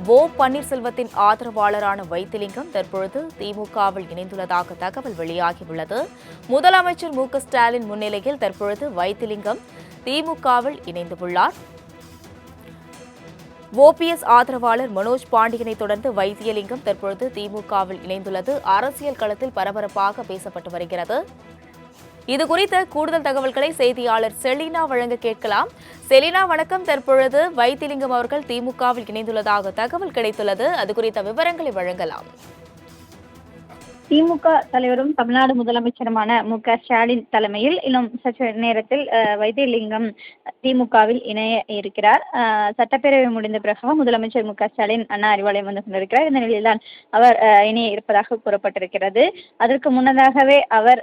பன்னீர்செல்வத்தின் ஆதரவாளரான வைத்திலிங்கம் தற்பொழுது திமுகவில் இணைந்துள்ளதாக தகவல் வெளியாகியுள்ளது. முதலமைச்சர் மு.க.ஸ்டாலின் முன்னிலையில் தற்பொழுது வைத்திலிங்கம் திமுகவில் இணைந்துள்ளார். OPS ஆதரவாளர் மனோஜ் பாண்டியனை தொடர்ந்து வைத்தியலிங்கம் தற்பொழுது திமுகவில் இணைந்துள்ளது அரசியல் களத்தில் பரபரப்பாக பேசப்பட்டு வருகிறது. இதுகுறித்த கூடுதல் தகவல்களை செய்தியாளர் செலினா வழங்க கேட்கலாம். செலினா, வணக்கம். தற்பொழுது வைத்திலிங்கம் அவர்கள் திமுகவில் இணைந்துள்ளதாக தகவல் கிடைத்துள்ளது. அது குறித்த விவரங்களை வழங்கலாம். திமுக தலைவரும் தமிழ்நாடு முதலமைச்சருமான மு.க.ஸ்டாலின் தலைமையில் இன்னும் சற்று நேரத்தில் வைத்திலிங்கம் திமுகவில் இணைய இருக்கிறார். சட்டப்பேரவை முடிந்த பிறகு முதலமைச்சர் மு.க.ஸ்டாலின் அண்ணா அறிவாலயம் வந்து கொண்டிருக்கிறார். இந்த நிலையில்தான் அவர் இணைய இருப்பதாக கூறப்பட்டிருக்கிறது. அதற்கு முன்னதாகவே அவர்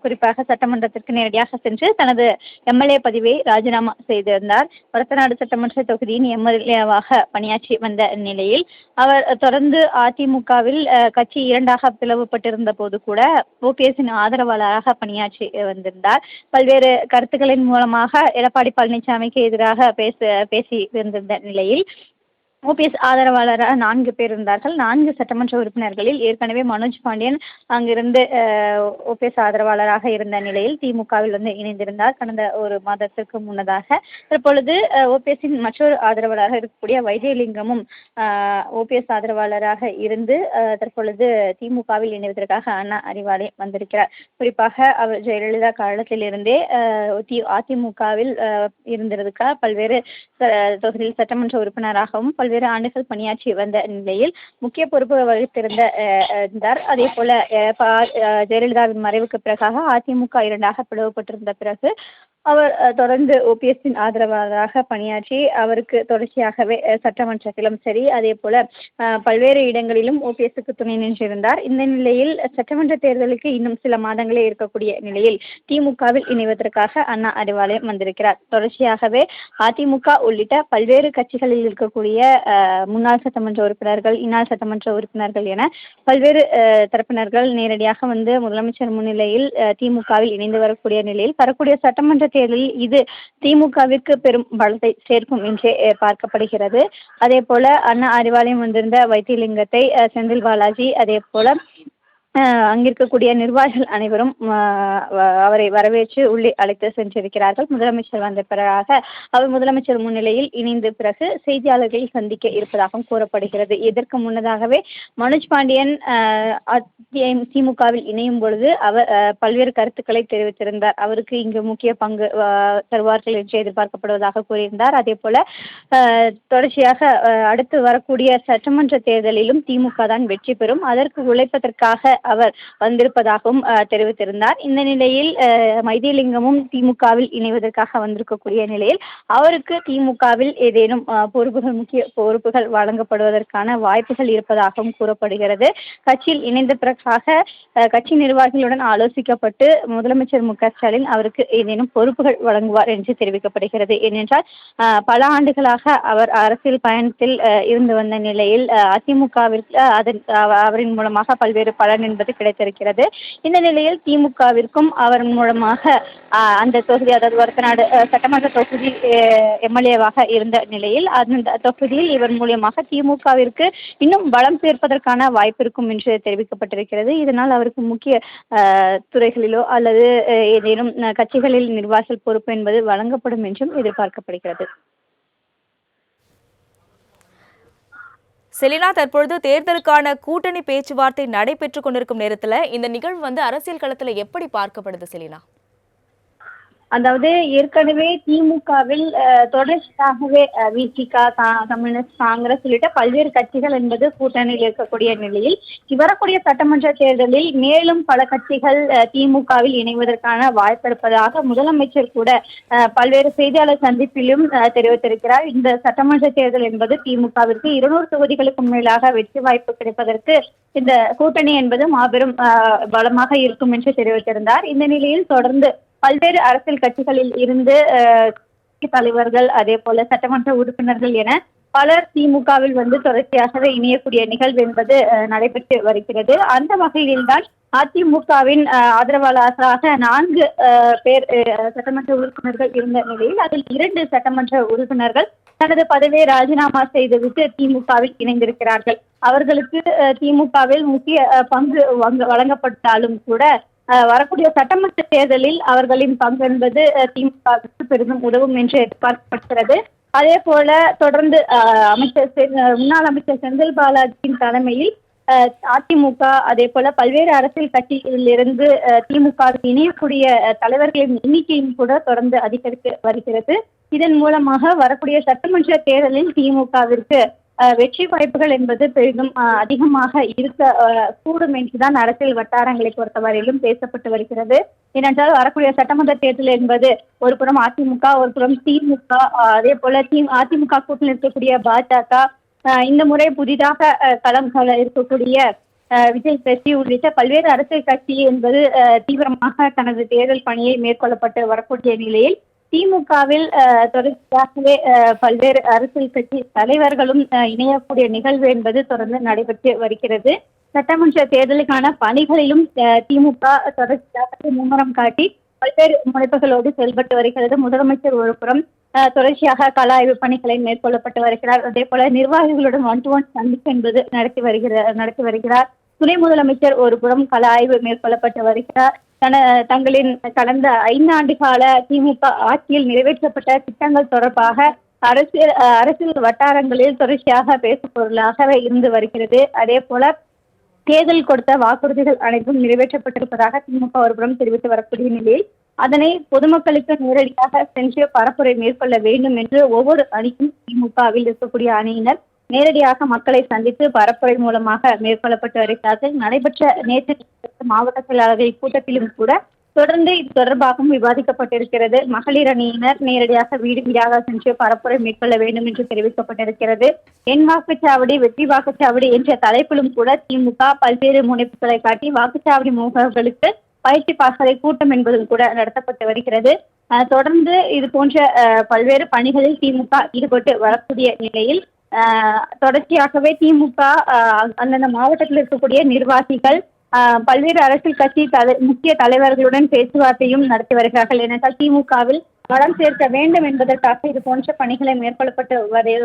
குறிப்பாக சட்டமன்றத்திற்கு நேரடியாக சென்று தனது எம்எல்ஏ பதவியை ராஜினாமா செய்திருந்தார். ஒரத்தநாடு சட்டமன்ற தொகுதியின் எம்எல்ஏவாக பணியாற்றி வந்த நிலையில் அவர் தொடர்ந்து அதிமுகவில் கட்சி இரண்டாக பிளவுபட்டிருந்த போது கூட ஓபிஎஸ்ஸின் ஆதரவாளராக பணியாற்றி வந்திருந்தார். பல்வேறு கருத்துக்களின் மூலமாக எடப்பாடி பழனிசாமிக்கு எதிராக பேசி இருந்த நிலையில் ஓபிஎஸ் ஆதரவாளராக 4 பேர் இருந்தார்கள். 4 சட்டமன்ற உறுப்பினர்களில் ஏற்கனவே மனோஜ் பாண்டியன் அங்கிருந்து ஓபிஎஸ் ஆதரவாளராக இருந்த நிலையில் திமுகவில் வந்து இணைந்திருந்தார். கடந்த ஒரு மாதத்திற்கு முன்னதாக தற்பொழுது ஓபிஎஸ்ஸின் மற்றொரு ஆதரவாளராக இருக்கக்கூடிய வைத்தியலிங்கமும் ஓபிஎஸ் ஆதரவாளராக இருந்து தற்பொழுது திமுகவில் இணைவதற்காக அண்ணா அறிவாலயம் வந்திருக்கிறார். குறிப்பாக அவர் ஜெயலலிதா காலத்திலிருந்தே அதிமுகவில் இருந்ததற்காக பல்வேறு தொகுதியில் சட்டமன்ற உறுப்பினராகவும் பல்வேறு ஆண்டுகள் பணியாற்றி வந்த நிலையில் முக்கிய பொறுப்பு வகித்திருந்தார். அதே போல ஜெயலலிதாவின் மறைவுக்கு பிறகாக அதிமுக இரண்டாக பிளவுபட்டிருந்த பிறகு அவர் தொடர்ந்து ஓபிஎஸ்ஸின் ஆதரவாளராக பணியாற்றி அவருக்கு தொடர்ச்சியாகவே சட்டமன்றத்திலும் சரி அதே போல பல்வேறு இடங்களிலும் ஓபிஎஸ்ஸுக்கு துணை நின்றிருந்தார். இந்த நிலையில் சட்டமன்ற தேர்தலுக்கு இன்னும் சில மாதங்களே இருக்கக்கூடிய நிலையில் திமுகவில் இணைவதற்காக அண்ணா அறிவாலயம் வந்திருக்கிறார். தொடர்ச்சியாகவே அதிமுக உள்ளிட்ட பல்வேறு கட்சிகளில் இருக்கக்கூடிய முன்னாள் சட்டமன்ற உறுப்பினர்கள், இன்னாள் சட்டமன்ற உறுப்பினர்கள் என பல்வேறு தரப்பினர்கள் நேரடியாக வந்து முதலமைச்சர் முன்னிலையில் திமுகவில் இணைந்து வரக்கூடிய நிலையில் வரக்கூடிய சட்டமன்ற தேர்தலில் இது திமுகவிற்கு பெரும் பலத்தை சேர்க்கும் என்றே பார்க்கப்படுகிறது. அதே போல அண்ணா அறிவாலயம் வந்திருந்த வைத்திலிங்கத்தை செந்தில் பாலாஜி அதே போல அங்கிருக்கக்கூடிய நிர்வாகிகள் அனைவரும் அவரை வரவேற்று உள்ளே அழைத்து சென்றிருக்கிறார்கள். முதலமைச்சர் வந்த பிறகாக அவர் முதலமைச்சர் முன்னிலையில் இணைந்த பிறகு செய்தியாளர்களை சந்திக்க இருப்பதாகவும் கூறப்படுகிறது. இதற்கு முன்னதாகவே மனோஜ் பாண்டியன் திமுகவில் இணையும் பொழுது அவர் பல்வேறு கருத்துக்களை தெரிவித்திருந்தார். அவருக்கு இங்கு முக்கிய பங்கு தருவார்கள் என்று எதிர்பார்க்கப்படுவதாக கூறியிருந்தார். அதே போல தொடர்ச்சியாக அடுத்து வரக்கூடிய சட்டமன்ற தேர்தலிலும் திமுக தான் வெற்றி பெறும், அதற்கு உழைப்பதற்காக அவர் வந்திருப்பதாகவும் தெரிவித்திருந்தார். இந்த நிலையில் வைத்திலிங்கமும் திமுகவில் இணைவதற்காக வந்திருக்கக்கூடிய நிலையில் அவருக்கு திமுகவில் ஏதேனும் முக்கிய பொறுப்புகள் வழங்கப்படுவதற்கான வாய்ப்புகள் இருப்பதாகவும் கூறப்படுகிறது. கட்சியில் இணைந்த பிறகாக கட்சி நிர்வாகிகளுடன் ஆலோசிக்கப்பட்டு முதலமைச்சர் மு.க.ஸ்டாலின் அவருக்கு ஏதேனும் பொறுப்புகள் வழங்குவார் என்று தெரிவிக்கப்படுகிறது. ஏனென்றால் பல ஆண்டுகளாக அவர் அரசியல் பயணத்தில் இருந்து வந்த நிலையில் அதிமுகவிற்கு அவரின் மூலமாக பல்வேறு பலன் என்பது கிடைத்திருக்கிறது. இந்த நிலையில் திமுகவிற்கும் அவர் மூலமாக அந்த தொகுதி, அதாவது ஒரத்தநாடு சட்டமன்ற தொகுதி எம்எல்ஏவாக இருந்த நிலையில் அந்த தொகுதியில் இவர் மூலியமாக திமுகவிற்கு இன்னும் பலம் சேர்ப்பதற்கான வாய்ப்பு இருக்கும் என்று தெரிவிக்கப்பட்டிருக்கிறது. இதனால் அவருக்கு முக்கிய துறைகளிலோ அல்லது ஏதேனும் கட்சிகளில் நிர்வாகிகள் பொறுப்பு என்பது வழங்கப்படும் என்றும் எதிர்பார்க்கப்படுகிறது. செலினா, தற்பொழுது தேர்தலுக்கான கூட்டணி பேச்சுவார்த்தை நடைபெற்றுக் கொண்டிருக்கும் நேரத்தில் இந்த நிகழ்வு வந்து அரசியல் களத்தில் எப்படி பார்க்கப்படுது செலினா? அதாவது ஏற்கனவே திமுகவில் தொடர்ச்சியாகவே விசிக, கம்யூனிஸ்ட், காங்கிரஸ் உள்ளிட்ட பல்வேறு கட்சிகள் என்பது கூட்டணியில் இருக்கக்கூடிய நிலையில் வரக்கூடிய சட்டமன்ற தேர்தலில் மேலும் பல கட்சிகள் திமுகவில் இணைவதற்கான வாய்ப்பு இருப்பதாக முதலமைச்சர் கூட பல்வேறு செய்தியாளர் சந்திப்பிலும் தெரிவித்திருக்கிறார். இந்த சட்டமன்ற தேர்தல் என்பது திமுகவிற்கு 200 தொகுதிகளுக்கும் மேலாக வெற்றி வாய்ப்பு கிடைப்பதற்கு இந்த கூட்டணி என்பது மாபெரும் பலமாக இருக்கும் என்று தெரிவித்திருந்தார். இந்த நிலையில் தொடர்ந்து பல்வேறு அரசியல் கட்சிகளில் இருந்து தலைவர்கள் அதே போல சட்டமன்ற உறுப்பினர்கள் என பலர் திமுகவில் வந்து தொடர்ச்சியாகவே இணையக்கூடிய நிகழ்வு என்பது நடைபெற்று வருகிறது. அந்த வகையில்தான் அதிமுகவின் ஆதரவாளராக 4 பேர் சட்டமன்ற உறுப்பினர்கள் இருந்த நிலையில் அதில் 2 சட்டமன்ற உறுப்பினர்கள் தனது பதவியை ராஜினாமா செய்துவிட்டு திமுகவில் இணைந்திருக்கிறார்கள். அவர்களுக்கு திமுகவில் முக்கிய பங்கு வழங்கப்பட்டாலும் கூட வரக்கூடிய சட்டமன்ற தேர்தலில் அவர்களின் பங்கு என்பது திமுகவிற்கு பெரிதும் உதவும் என்று எதிர்பார்க்கப்படுகிறது. அதே போல தொடர்ந்து முன்னாள் அமைச்சர் செந்தில் பாலாஜியின் தலைமையில் அதிமுக அதே போல பல்வேறு அரசியல் கட்சியிலிருந்து திமுக இணையக்கூடிய தலைவர்களின் எண்ணிக்கையும் கூட தொடர்ந்து அதிகரித்து வருகிறது. இதன் மூலமாக வரக்கூடிய சட்டமன்ற தேர்தலில் திமுகவிற்கு வெற்றி வாய்ப்புகள் என்பது பெரிதும் அதிகமாக இருக்க கூடும் என்றுதான் அரசியல் வட்டாரங்களை பொறுத்தவரையிலும் பேசப்பட்டு வருகிறது. ஏனென்றால் வரக்கூடிய சட்டமன்ற தேர்தல் என்பது ஒரு புறம் அதிமுக, ஒரு புறம் திமுக, அதே போல அதிமுக கூட்டணியில் இருக்கக்கூடிய பாஜக, இந்த முறை புதிதாக களம் இருக்கக்கூடிய விஜய் கட்சி உள்ளிட்ட பல்வேறு அரசியல் கட்சி என்பது தீவிரமாக தனது தேர்தல் பணியை மேற்கொள்ளப்பட்டு வரக்கூடிய நிலையில் திமுகவில் தொடர்ச்சியாகவே பல்வேறு அரசியல் கட்சி தலைவர்களும் இணையக்கூடிய நிகழ்வு என்பது தொடர்ந்து நடைபெற்று வருகிறது. சட்டமன்ற தேர்தலுக்கான பணிகளிலும் திமுக தொடர்ச்சியாக மும்முரம் காட்டி பல்வேறு முனைப்புகளோடு செயல்பட்டு வருகிறது. முதலமைச்சர் ஒரு புறம் தொடர்ச்சியாக கள ஆய்வு பணிகளை மேற்கொள்ளப்பட்டு வருகிறார். அதே போல நிர்வாகிகளுடன் 1-to-1 சந்திப்பு என்பது நடத்தி வருகிறார். துணை முதலமைச்சர் ஒரு புறம் கள ஆய்வு மேற்கொள்ளப்பட்டு வருகிறார். தங்களின் கடந்த 5 ஆண்டு கால திமுக ஆட்சியில் நிறைவேற்றப்பட்ட திட்டங்கள் தொடர்பாக அரசியல் வட்டாரங்களில் தொடர்ச்சியாக பேசும் பொருளாக இருந்து வருகிறது. அதே போல தேர்தல் கொடுத்த வாக்குறுதிகள் அனைத்தும் நிறைவேற்றப்பட்டிருப்பதாக திமுக ஒருபுறம் தெரிவித்து வரக்கூடிய நிலையில் அதனை பொதுமக்களுக்கு நேரடியாக சென்று பரப்புரை மேற்கொள்ள வேண்டும் என்று ஒவ்வொரு அணியும் திமுகவில் இருக்கக்கூடிய அணியினர் நேரடியாக மக்களை சந்தித்து பரப்புரை மூலமாக மேற்கொள்ளப்பட்டு வருகிறார்கள். நடைபெற்ற நேற்று மாவட்ட செயலாளர்கள் கூட்டத்திலும் கூட தொடர்ந்து இது தொடர்பாகவும் விவாதிக்கப்பட்டிருக்கிறது. மகளிர் அணியினர் நேரடியாக வீடு வீடாக சென்று பரப்புரை மேற்கொள்ள வேண்டும் என்று தெரிவிக்கப்பட்டிருக்கிறது. என் வாக்குச்சாவடி வெற்றி வாக்குச்சாவடி என்ற தலைப்பிலும் கூட திமுக பல்வேறு முனைப்புகளை காட்டி வாக்குச்சாவடி முகவர்களுக்கு பயிற்சி பாசறை கூட்டம் என்பதும் கூட நடத்தப்பட்டு வருகிறது. தொடர்ந்து இது போன்ற பல்வேறு பணிகளில் திமுக ஈடுபட்டு வரக்கூடிய நிலையில் தொடர்ச்சியாகவே திமுக அந்தந்த மாவட்டத்தில் இருக்கக்கூடிய நிர்வாகிகள் பல்வேறு அரசியல் கட்சி முக்கிய தலைவர்களுடன் பேச்சுவார்த்தையும் நடத்தி வருகிறார்கள். ஏனென்றால் திமுகவில் வளம் சேர்க்க வேண்டும் என்பதற்காக இது போன்ற பணிகளை மேற்கொள்ளப்பட்டு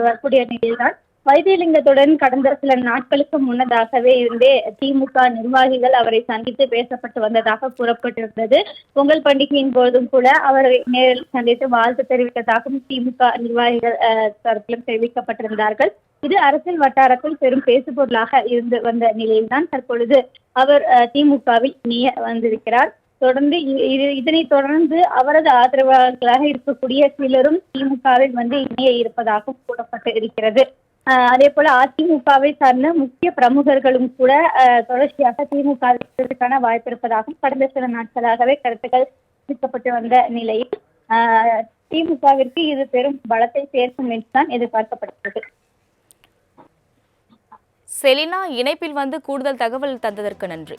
வரக்கூடிய நிலையில்தான் வைத்தியலிங்கத்துடன் கடந்த சில நாட்களுக்கு முன்னதாகவே இருந்தே திமுக நிர்வாகிகள் அவரை சந்தித்து பேசப்பட்டு வந்ததாக கூறப்பட்டிருந்தது. பொங்கல் பண்டிகையின் போதும் கூட அவரை நேரில் சந்தித்து வாழ்த்து தெரிவித்ததாகவும் திமுக நிர்வாகிகள் தரப்பிலும் தெரிவிக்கப்பட்டிருந்தார்கள். இது அரசியல் வட்டாரத்தில் பெரும் பேசுபொருளாக இருந்து வந்த நிலையில்தான் தற்பொழுது அவர் திமுகவில் இணைய வந்திருக்கிறார். தொடர்ந்து இதனைத் தொடர்ந்து அவரது ஆதரவாளர்களாக இருக்கக்கூடிய சிலரும் திமுகவில் வந்து இணைய இருப்பதாகவும் கூறப்பட்டு இருக்கிறது. அதே போல அதிமுகவை சார்ந்த முக்கிய பிரமுகர்களும் கூட தொடர்ச்சியாக திமுகவிற்கான வாய்ப்பு இருப்பதாகவும் கடந்த சில நாட்களாகவே கருத்துக்கள் தெரிவிக்கப்பட்டு வந்த நிலையில் திமுகவிற்கு இது பெரும் பலத்தை சேர்க்கும் என்றுதான் எதிர்பார்க்கப்படுகிறது. செலினா, இணைப்பில் வந்து கூடுதல் தகவல் தந்ததற்கு நன்றி.